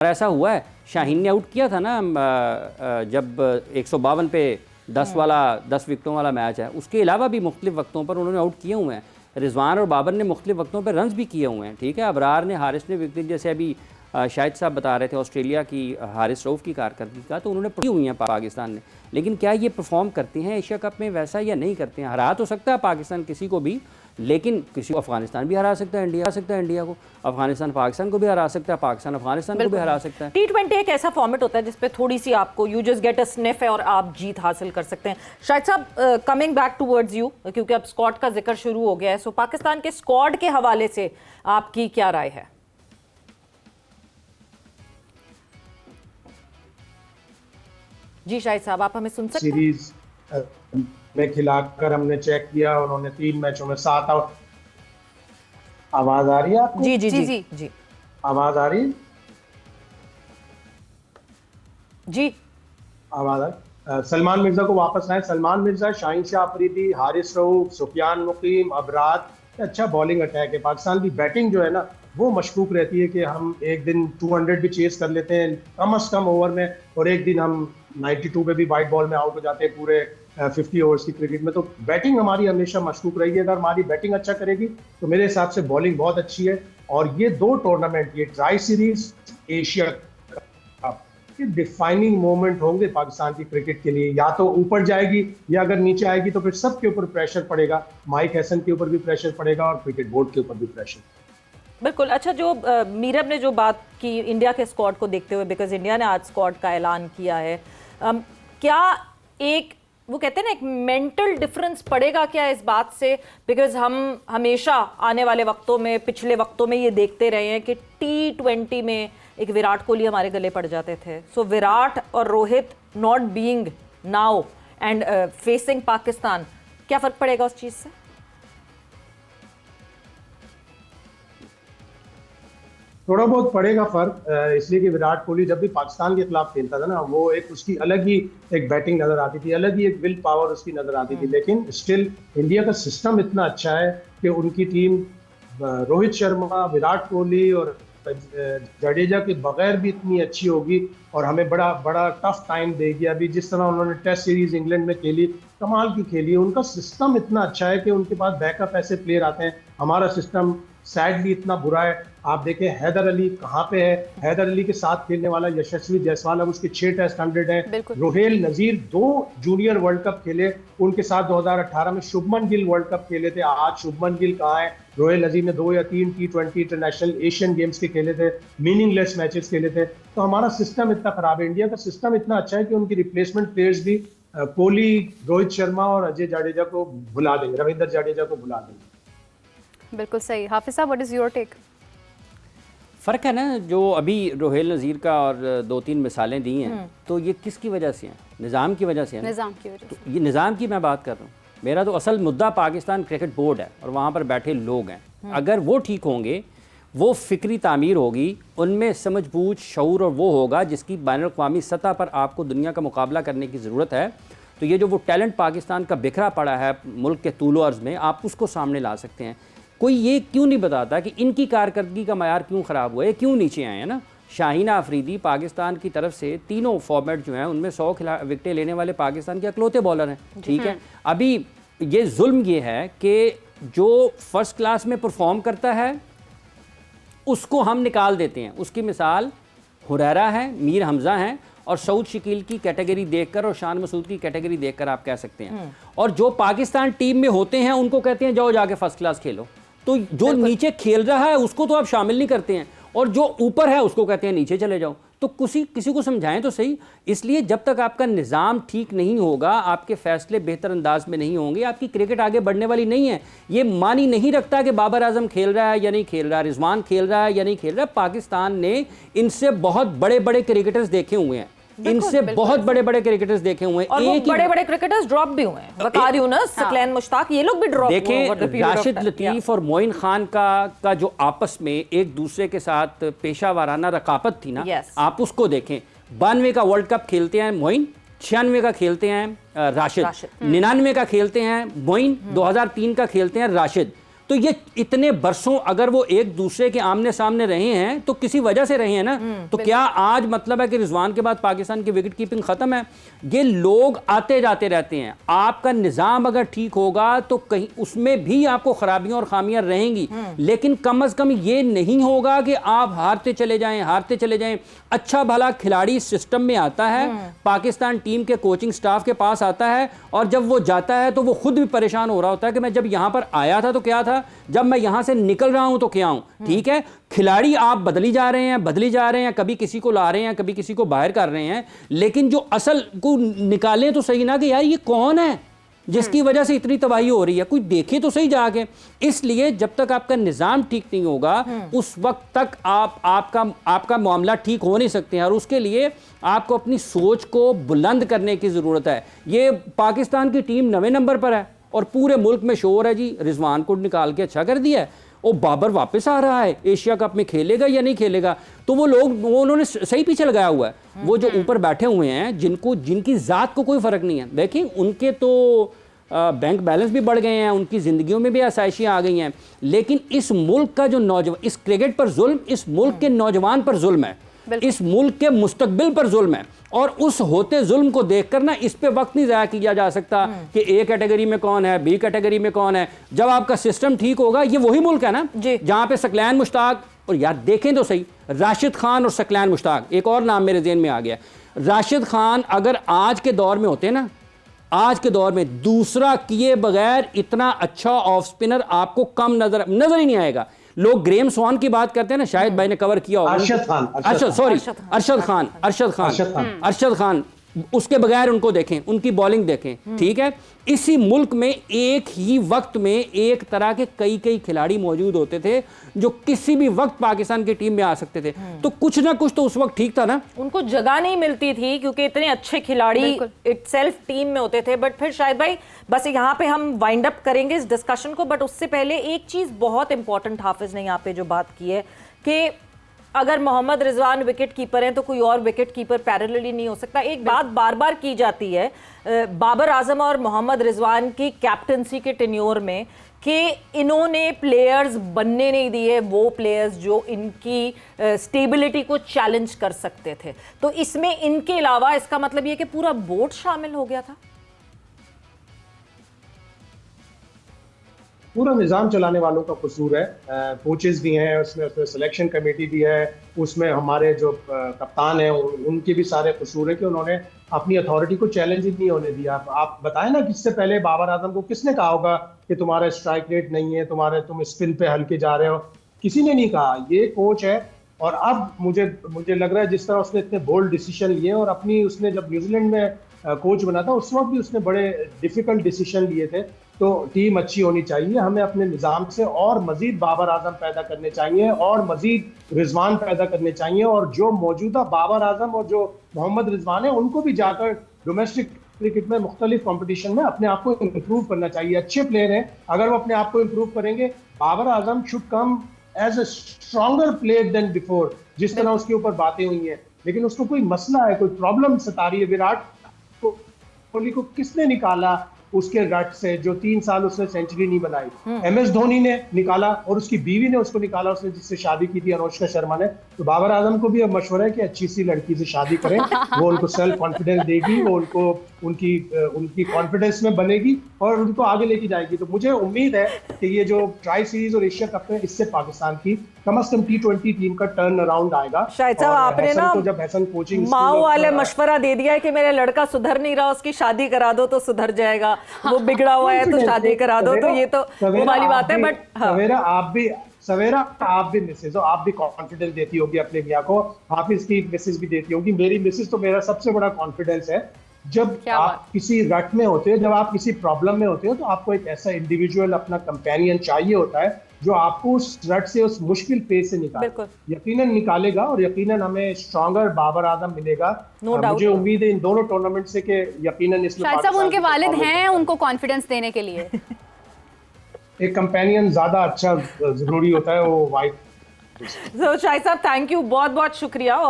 और ऐसा हुआ है, शाहीन ने आउट किया था ना जब 152 पे 10 विकेटों वाला मैच है, उसके अलावा भी मुख्तलिफ वक्तों पर उन्होंने आउट किए हुए हैं। रिजवान और बाबर ने मुख्तलिफ वक्तों पर रन्स भी किए हुए हैं, ठीक है। अबरार ने, हारिस ने विकेट, जैसे अभी शाहिद साहब बता रहे थे ऑस्ट्रेलिया की हारिस रऊफ़ की कारकर्दगी का, तो उन्होंने पढ़ी हुई हैं पाकिस्तान ने। लेकिन क्या ये परफॉर्म करते हैं एशिया कप में वैसा या नहीं करते हैं? हरा तो सकता है पाकिस्तान किसी को भी, लेकिन किसी को अफगानिस्तान भी हरा सकता है, इंडिया को, अफगानिस्तान पाकिस्तान को भी हरा सकता है, पाकिस्तान अफगानिस्तान को भी हरा सकता है। T20 एक ऐसा फॉर्मेट होता है जिसपे थोड़ी सी आपको you just get a sniff है और आप जीत हासिल कर सकते हैं। शाहिद साहब, कमिंग बैक टूवर्ड्स यू, क्योंकि अब स्क्वाड का जिक्र शुरू हो गया है, सो पाकिस्तान के स्क्वाड के हवाले से आपकी क्या राय है? जी शाहिद साहब, आप हमें सुन सकते हैं? सीरीज में खिलाकर हमने चेक किया, उन्होंने 3 मैचों में 7 आउट। आवाज आ रही है आपको? जी जी जी जी जी, आवाज आ रही है? जी आवाज आ रही? सलमान मिर्जा को वापस आए। सलमान मिर्जा, शाहीन शाह अफरीदी, हारिस रऊफ, सुफियान मुकीम, अबरार, अच्छा बॉलिंग अटैक है। पाकिस्तान की बैटिंग जो है ना, वो मशकूक रहती है कि हम एक दिन 200 भी चेस कर लेते हैं कम से कम ओवर में, और एक दिन हम 92 पे भी वाइट बॉल में आउट हो जाते हैं पूरे 50 ओवर्स की क्रिकेट में। तो बैटिंग हमारी हमेशा मशकूक रही है। अगर हमारी बैटिंग अच्छा करेगी तो मेरे हिसाब से बॉलिंग बहुत अच्छी है। और ये 2 टूर्नामेंट, ये ट्राई सीरीज, एशिया कप, ये डिफाइनिंग मोमेंट होंगे पाकिस्तान की क्रिकेट के लिए। या तो ऊपर जाएगी या अगर नीचे आएगी तो फिर सबके ऊपर प्रेशर पड़ेगा। माइक हैसन के ऊपर भी प्रेशर पड़ेगा और क्रिकेट बोर्ड के ऊपर भी प्रेशर। बिल्कुल। अच्छा, जो मीरब ने जो बात की इंडिया के स्क्वाड को देखते हुए, बिकॉज इंडिया ने आज स्क्वाड का ऐलान किया है, क्या एक वो कहते हैं ना, एक मेंटल डिफरेंस पड़ेगा क्या इस बात से? बिकॉज हम हमेशा आने वाले वक्तों में, पिछले वक्तों में ये देखते रहे हैं कि T20 में एक विराट कोहली हमारे गले पड़ जाते थे। सो विराट और Rohit not being now and facing Pakistan, क्या फर्क पड़ेगा उस चीज से? थोड़ा बहुत पड़ेगा फर्क, इसलिए कि विराट कोहली जब भी पाकिस्तान के खिलाफ खेलता था ना, वो एक उसकी अलग ही एक बैटिंग नजर आती थी, अलग ही एक विल पावर उसकी नजर आती थी। लेकिन स्टिल इंडिया का सिस्टम इतना अच्छा है कि उनकी टीम रोहित शर्मा, विराट कोहली और जडेजा के बगैर भी इतनी अच्छी होगी और हमें बड़ा बड़ा टफ टाइम देगी। अभी जिस तरह उन्होंने टेस्ट सीरीज इंग्लैंड में खेली, कमाल की खेली। उनका सिस्टम इतना अच्छा है कि उनके पास बैकअप ऐसे प्लेयर आते हैं। हमारा सिस्टम सैडली इतना बुरा है। आप देखें हैदर अली कहाँ पे है। हैदर अली के साथ खेलने वाला यशस्वी जायसवाल, अब उसके 6 टेस्ट 100 है। रोहेल नजीर 2 जूनियर वर्ल्ड कप खेले, उनके साथ 2018 में शुभमन गिल वर्ल्ड कप खेले थे। आज शुभमन गिल कहाँ है? रोहेल नजीर ने 2 या 3 T20 इंटरनेशनल एशियन गेम्स के खेले थे, मीनिंगलेस मैचेस खेले थे। तो हमारा सिस्टम इतना खराब है। इंडिया का सिस्टम इतना अच्छा है कि उनकी रिप्लेसमेंट प्लेयर्स भी कोहली, रोहित शर्मा और अजय जाडेजा को भुला देंगे, रविंद्र जाडेजा को भुला देंगे। बिल्कुल सही। हाफिज साहब, व्हाट इज योर टेक? फ़र्क है ना, जो अभी रोहेल नज़ीर का और 2-3 मिसालें दी हैं, तो ये किसकी वजह से हैं? निज़ाम की वजह से हैं। निज़ाम की वजह से। तो ये निज़ाम की मैं बात कर रहा हूँ। मेरा तो असल मुद्दा पाकिस्तान क्रिकेट बोर्ड है और वहाँ पर बैठे लोग हैं। अगर वो ठीक होंगे, वो फ़िक्री तामीर होगी, उनमें समझ बूझ, शऊर और वो होगा जिसकी बैनुल-अक़वामी सतह पर आपको दुनिया का मुकाबला करने की ज़रूरत है। तो ये जो वो टैलेंट पाकिस्तान का बिखरा पड़ा है मुल्क के तूलो अर्ज़ में, आप उसको सामने ला सकते हैं। कोई ये क्यों नहीं बताता कि इनकी कारकर्दगी का मयार क्यों ख़राब हुआ है, क्यों नीचे आए हैं ना? शाहीना अफरीदी पाकिस्तान की तरफ से तीनों फॉर्मेट जो हैं उनमें 100 विकेटें लेने वाले पाकिस्तान के अकलौते बॉलर हैं, ठीक है। अभी ये जुल्म ये है कि जो फर्स्ट क्लास में परफॉर्म करता है उसको हम निकाल देते हैं। उसकी मिसाल हुरैरा है, मीर हमज़ा हैं और सऊद शकील की कैटेगरी देखकर और शान मसूद की कैटेगरी देखकर आप कह सकते हैं। और जो पाकिस्तान टीम में होते हैं उनको कहते हैं जाओ जाके फर्स्ट क्लास खेलो। तो जो नीचे खेल रहा है उसको तो आप शामिल नहीं करते हैं, और जो ऊपर है उसको कहते हैं नीचे चले जाओ। तो किसी को समझाएं तो सही। इसलिए जब तक आपका निज़ाम ठीक नहीं होगा, आपके फैसले बेहतर अंदाज में नहीं होंगे, आपकी क्रिकेट आगे बढ़ने वाली नहीं है। ये मानी नहीं रखता कि बाबर आजम खेल रहा है या नहीं खेल रहा है, रिजवान खेल रहा है या नहीं खेल रहा है। पाकिस्तान ने इनसे बहुत बड़े बड़े क्रिकेटर्स देखे हुए हैं, इनसे बहुत बड़े बड़े क्रिकेटर्स देखे हुए हैं। एक बड़े बड़े क्रिकेटर्स ड्रॉप भी हुए हैं, वकार यूनुस, सकलैन मुश्ताक, ये लोग भी ड्रॉप हुए। देखें, राशिद लतीफ और मोइन खान का जो आपस में एक दूसरे के साथ पेशा वाराना रकाबत थी ना, आप उसको देखें। 92 का वर्ल्ड कप खेलते हैं मोइन, 96 का खेलते हैं राशिद, 99 का खेलते हैं मोइन, 2003 का खेलते हैं राशिद। तो ये इतने बरसों अगर वो एक दूसरे के आमने सामने रहे हैं तो किसी वजह से रहे हैं ना। तो क्या आज मतलब है कि रिजवान के बाद पाकिस्तान की विकेट कीपिंग खत्म है? ये लोग आते जाते रहते हैं। आपका निज़ाम अगर ठीक होगा तो कहीं उसमें भी आपको खराबियां और खामियां रहेंगी, लेकिन कम अज कम ये नहीं होगा कि आप हारते चले जाएं। अच्छा भला खिलाड़ी सिस्टम में आता है, पाकिस्तान टीम के कोचिंग स्टाफ के पास आता है, और जब वो जाता है तो वो खुद भी परेशान हो रहा होता है कि मैं जब यहां पर आया था तो क्या था, जब मैं यहां से निकल रहा हूं तो क्या हूं। ठीक है, खिलाड़ी आप बदली जा रहे हैं, कभी किसी को ला रहे हैं, कभी किसी को बाहर कर रहे हैं, लेकिन जो असल को निकालें तो सही ना कि यार ये कौन है जिसकी वजह से इतनी तबाही हो रही है, कोई देखे तो सही जाके। इसलिए जब तक आपका निज़ाम ठीक नहीं होगा उस वक्त तक आपका मामला ठीक हो नहीं सकते हैं, और उसके लिए आपको अपनी सोच को बुलंद करने की ज़रूरत है। ये पाकिस्तान की टीम 9वें नंबर पर है और पूरे मुल्क में शोर है जी, रिजवान को निकाल के अच्छा कर दिया है, वो बाबर वापस आ रहा है, एशिया कप में खेलेगा या नहीं खेलेगा। तो वो लोग उन्होंने सही पीछे लगाया हुआ है। वो जो ऊपर बैठे हुए हैं जिनकी ज़ात को कोई फ़र्क नहीं है, देखिए उनके तो बैंक बैलेंस भी बढ़ गए हैं, उनकी ज़िंदगियों में भी आसाइशियाँ आ गई हैं, लेकिन इस मुल्क का जो नौजवान, इस क्रिकेट पर जुल्म, इस मुल्क के नौजवान पर जुल्म है, इस मुल्क के मुस्तकबिल पर जुल्म है। और उस होते जुल्म को देखकर ना इस पे वक्त नहीं ज़ाया किया जा सकता कि ए कैटेगरी में कौन है, बी कैटेगरी में कौन है। जब आपका सिस्टम ठीक होगा, ये वही मुल्क है ना जहाँ पे सकलैन मुश्ताक, और यार देखें तो सही, राशिद खान और सकलैन मुश्ताक, एक और नाम मेरे ज़हन में आ गया, राशिद खान अगर आज के दौर में होते ना, आज के दौर में दूसरा किए बगैर इतना अच्छा ऑफ स्पिनर आपको कम नजर ही नहीं आएगा। लोग ग्रेम स्वान की बात करते हैं ना, शायद भाई ने कवर किया होगा, अरशद खान, उसके बगैर उनको देखें, उनकी बॉलिंग देखें। ठीक है, इसी मुल्क में एक ही वक्त में एक तरह के कई खिलाड़ी मौजूद होते थे जो किसी भी वक्त पाकिस्तान की टीम में आ सकते थे। तो कुछ ना कुछ तो उस वक्त ठीक था ना, उनको जगह नहीं मिलती थी क्योंकि इतने अच्छे खिलाड़ी इटसेल्फ टीम में होते थे। बट फिर शायद भाई बस यहाँ पे हम वाइंड अप करेंगे इस डिस्कशन को, बट उससे पहले एक चीज बहुत इंपॉर्टेंट हाफिज ने यहाँ पे जो बात की है कि अगर मोहम्मद रिजवान विकेट कीपर हैं तो कोई और विकेट कीपर पैरेलली नहीं हो सकता। एक बात बार बार की जाती है बाबर आजम और मोहम्मद रिजवान की कैप्टनसी के टेन्योर में कि इन्होंने प्लेयर्स बनने नहीं दिए वो प्लेयर्स जो इनकी स्टेबिलिटी को चैलेंज कर सकते थे। तो इसमें इनके अलावा इसका मतलब ये कि पूरा बोर्ड शामिल हो गया था, पूरा निज़ाम चलाने वालों का कसूर है। कोचेस भी हैं उसमें सिलेक्शन कमेटी भी है, उसमें हमारे जो कप्तान हैं उनके भी सारे कसूर है कि उन्होंने अपनी अथॉरिटी को चैलेंज ही नहीं होने दिया। आप बताएं ना, किससे पहले बाबर आजम को किसने कहा होगा कि तुम्हारा स्ट्राइक रेट नहीं है, तुम स्पिन पे हल्के जा रहे हो? किसी ने नहीं कहा। ये कोच है। और अब मुझे लग रहा है जिस तरह उसने इतने बोल्ड डिसीजन लिए, और अपनी उसने जब न्यूजीलैंड में कोच बना था उस वक्त भी उसने बड़े डिफिकल्ट डिसीजन लिए थे। तो टीम अच्छी होनी चाहिए, हमें अपने निज़ाम से और मजीद बाबर आजम पैदा करने चाहिए और मजीद रिजवान पैदा करने चाहिए, और जो मौजूदा बाबर आजम और जो मोहम्मद रिजवान है उनको भी जाकर डोमेस्टिक क्रिकेट में मुख्तलिफ कंपटीशन में अपने आप को इम्प्रूव करना चाहिए। अच्छे प्लेयर हैं, अगर वो अपने आप को इम्प्रूव करेंगे, Babar Azam should come as a stronger player than before, जिस तरह उसके ऊपर बातें हुई हैं। लेकिन उसको कोई मसला है, कोई प्रॉब्लम सता रही है। विराट कोहली को किसने निकाला उसके रट से, जो 3 साल उसने सेंचुरी नहीं बनाई? MS धोनी ने निकाला, और उसकी बीवी ने उसको निकाला, उसने जिससे शादी की थी अनुष्का शर्मा ने। तो बाबर आजम को भी अब मशवरा है कि अच्छी सी लड़की से शादी करें, वो उनको सेल्फ कॉन्फिडेंस देगी, वो उनको उनकी कॉन्फिडेंस में बनेगी और उनको आगे लेके जाएगी। तो मुझे उम्मीद है कि ये जो ट्राई सीरीज और एशिया कप है, इससे पाकिस्तान की कम से कम T20 टीम का टर्न अराउंड आएगा। शायद साहब आपने ना जब हसन कोचिंग माओ वाले मशवरा दे दिया है कि मेरा लड़का सुधर नहीं रहा, उसकी शादी करा दो तो सुधर जाएगा, वो बिगड़ा हुआ है तो शादी करा दो। तो ये तो वो वाली बात है। बट सवेरा आप भी मिसेज हो, आप भी कॉन्फिडेंस देती होगी अपने मियाँ को, हाफिज की मिसेज भी देती होगी। मेरी मिसेज तो मेरा सबसे बड़ा कॉन्फिडेंस है। जब आप किसी रट में होते हो, जब आप किसी प्रॉब्लम में होते हो, तो आपको एक ऐसा इंडिविजुअल अपना कंपेनियन चाहिए होता है जो आपको उस रट से, उस मुश्किल फेज से निकाले। यकीनन निकालेगा, और यकीनन हमें स्ट्रॉन्गर बाबर आजम मिलेगा। मुझे उम्मीद है इन दोनों टूर्नामेंट से कि यकीनन इसमें शायद साहब उनके वालिद हैं उनको कॉन्फिडेंस देने के लिए। एक कंपेनियन ज्यादा अच्छा जरूरी होता है, वो वाइफ। शाहिद साहब थैंक यू, बहुत बहुत शुक्रिया।